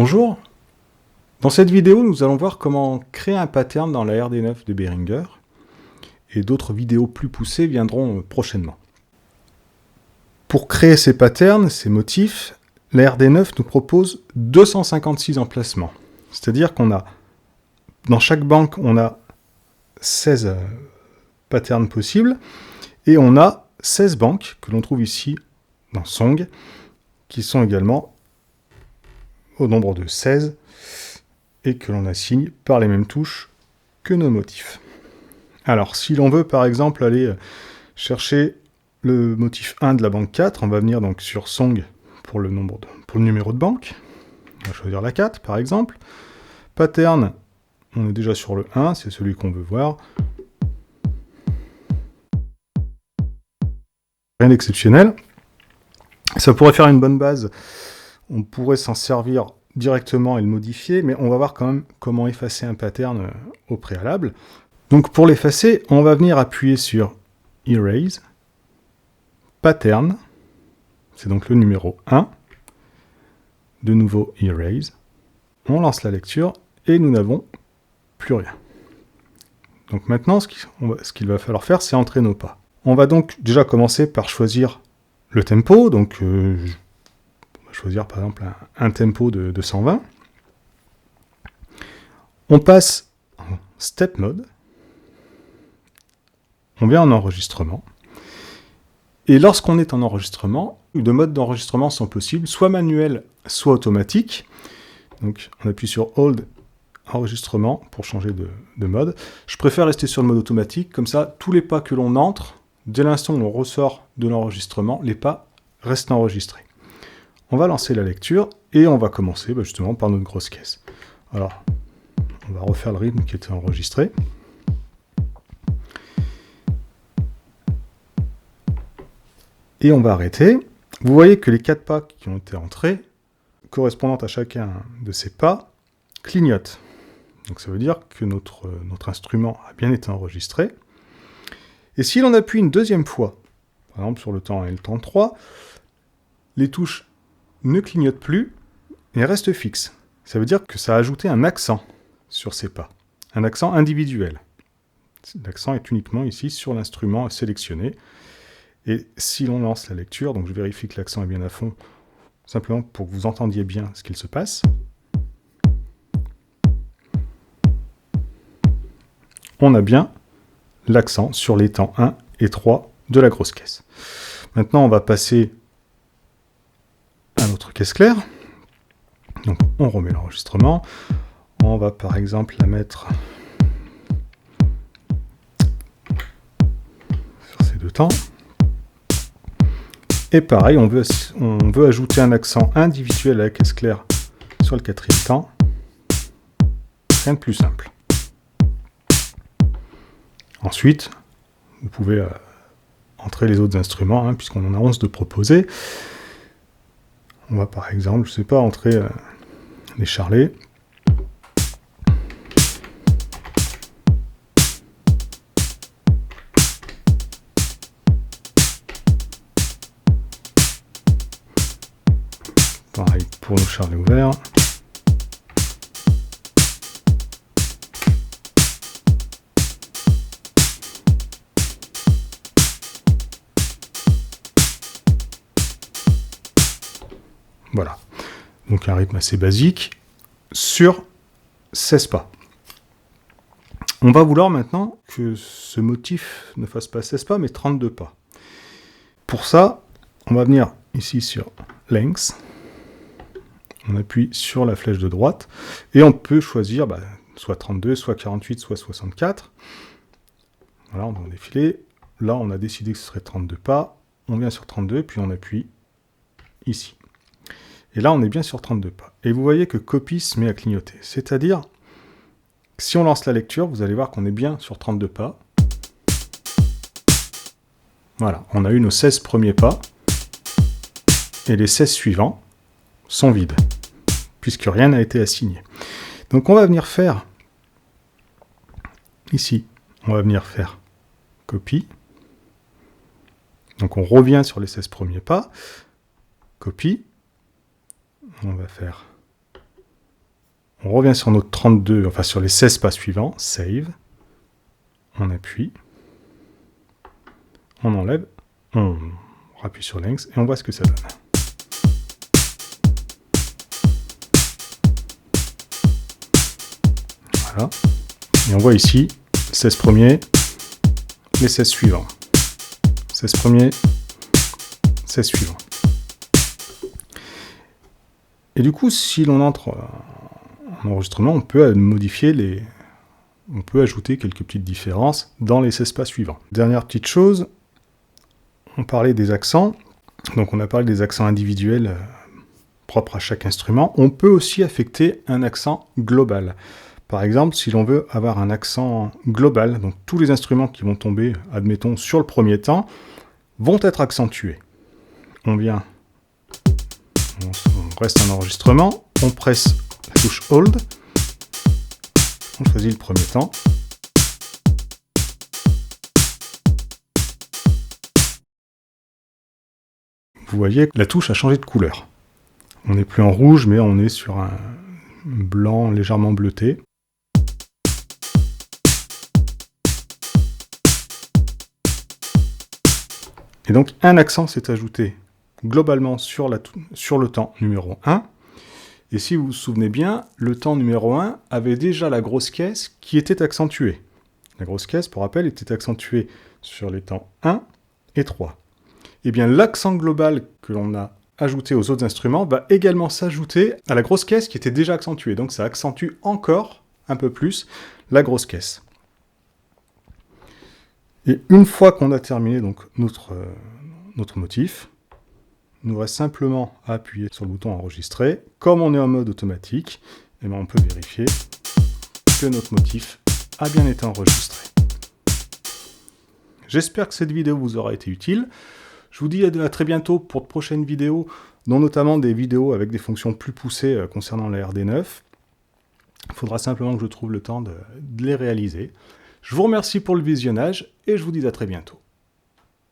Bonjour, dans cette vidéo nous allons voir comment créer un pattern dans la RD9 de Behringer et d'autres vidéos plus poussées viendront prochainement. Pour créer ces patterns, ces motifs, la RD9 nous propose 256 emplacements. C'est-à-dire qu'on a, dans chaque banque, on a 16 patterns possibles et on a 16 banques que l'on trouve ici dans Song qui sont également au nombre de 16 et que l'on assigne par les mêmes touches que nos motifs. Alors, si l'on veut par exemple aller chercher le motif 1 de la banque 4, on va venir donc sur Song pour le numéro de banque. On va choisir la 4 par exemple. Pattern, on est déjà sur le 1, c'est celui qu'on veut voir. Rien d'exceptionnel. Ça pourrait faire une bonne base. On pourrait s'en servir directement et le modifier, mais on va voir quand même comment effacer un pattern au préalable. Donc pour l'effacer, on va venir appuyer sur Erase, Pattern, c'est donc le numéro 1, de nouveau Erase, on lance la lecture et nous n'avons plus rien. Donc maintenant, ce qu'il va falloir faire, c'est entrer nos pas. On va donc déjà commencer par choisir le tempo, donc on va choisir par exemple un tempo de 120. On passe en Step Mode, on vient en enregistrement, et lorsqu'on est en enregistrement, deux modes d'enregistrement sont possibles, soit manuel, soit automatique. Donc on appuie sur Hold, enregistrement, pour changer de mode. Je préfère rester sur le mode automatique, comme ça, tous les pas que l'on entre, dès l'instant où l'on ressort de l'enregistrement, les pas restent enregistrés. On va lancer la lecture, et on va commencer justement par notre grosse caisse. Alors, on va refaire le rythme qui était enregistré. Et on va arrêter. Vous voyez que les 4 pas qui ont été entrés, correspondant à chacun de ces pas, clignotent. Donc ça veut dire que notre instrument a bien été enregistré. Et si l'on appuie une deuxième fois, par exemple sur le temps 1 et le temps 3, les touches ne clignotent plus et restent fixes. Ça veut dire que ça a ajouté un accent sur ces pas, un accent individuel. L'accent est uniquement ici sur l'instrument sélectionné. Et si l'on lance la lecture, donc je vérifie que l'accent est bien à fond, simplement pour que vous entendiez bien ce qu'il se passe. On a bien l'accent sur les temps 1 et 3 de la grosse caisse. Maintenant, on va passer à notre caisse claire. Donc, on remet l'enregistrement. On va par exemple la mettre sur ces deux temps. Et pareil, on veut ajouter un accent individuel à la caisse claire sur le 4e temps. Rien de plus simple. Ensuite, vous pouvez entrer les autres instruments, puisqu'on en a 11 de proposés. On va par exemple, je ne sais pas, entrer les charlets. Pareil pour nos charlets ouverts. Voilà. Donc un rythme assez basique sur 16 pas. On va vouloir maintenant que ce motif ne fasse pas 16 pas, mais 32 pas. Pour ça, on va venir ici sur Length. On appuie sur la flèche de droite, et on peut choisir soit 32, soit 48, soit 64. Voilà, on va défiler. Là, on a décidé que ce serait 32 pas. On vient sur 32, puis on appuie ici. Et là, on est bien sur 32 pas. Et vous voyez que Copy se met à clignoter. C'est-à-dire, si on lance la lecture, vous allez voir qu'on est bien sur 32 pas. Voilà, on a eu nos 16 premiers pas. Et les 16 suivants sont vides, puisque rien n'a été assigné. Donc on va venir faire, ici, on va venir faire Copy. Donc on revient sur les 16 premiers pas. Copy. On va faire On revient sur notre 32, enfin sur les 16 pas suivants, save. On appuie. On enlève. On appuie sur Length et on voit ce que ça donne. Voilà. Et on voit ici, 16 premiers, les 16 suivants. 16 premiers, 16 suivants. Et du coup, si l'on entre en enregistrement, on peut modifier on peut ajouter quelques petites différences dans les 16 pas suivants. Dernière petite chose, on parlait des accents. Donc on a parlé des accents individuels propres à chaque instrument. On peut aussi affecter un accent global. Par exemple, si l'on veut avoir un accent global, donc tous les instruments qui vont tomber, admettons, sur le premier temps, vont être accentués. On reste en enregistrement, on presse la touche Hold, on choisit le premier temps. Vous voyez que la touche a changé de couleur. On n'est plus en rouge, mais on est sur un blanc légèrement bleuté. Et donc un accent s'est ajouté globalement sur le temps numéro 1. Et si vous vous souvenez bien, le temps numéro 1 avait déjà la grosse caisse qui était accentuée. La grosse caisse, pour rappel, était accentuée sur les temps 1 et 3. Et bien l'accent global que l'on a ajouté aux autres instruments va également s'ajouter à la grosse caisse qui était déjà accentuée. Donc ça accentue encore un peu plus la grosse caisse. Et une fois qu'on a terminé donc notre motif, il nous reste simplement à appuyer sur le bouton enregistrer. Comme on est en mode automatique, et bien on peut vérifier que notre motif a bien été enregistré. J'espère que cette vidéo vous aura été utile. Je vous dis à très bientôt pour de prochaines vidéos, dont notamment des vidéos avec des fonctions plus poussées concernant la RD9. Il faudra simplement que je trouve le temps de les réaliser. Je vous remercie pour le visionnage et je vous dis à très bientôt.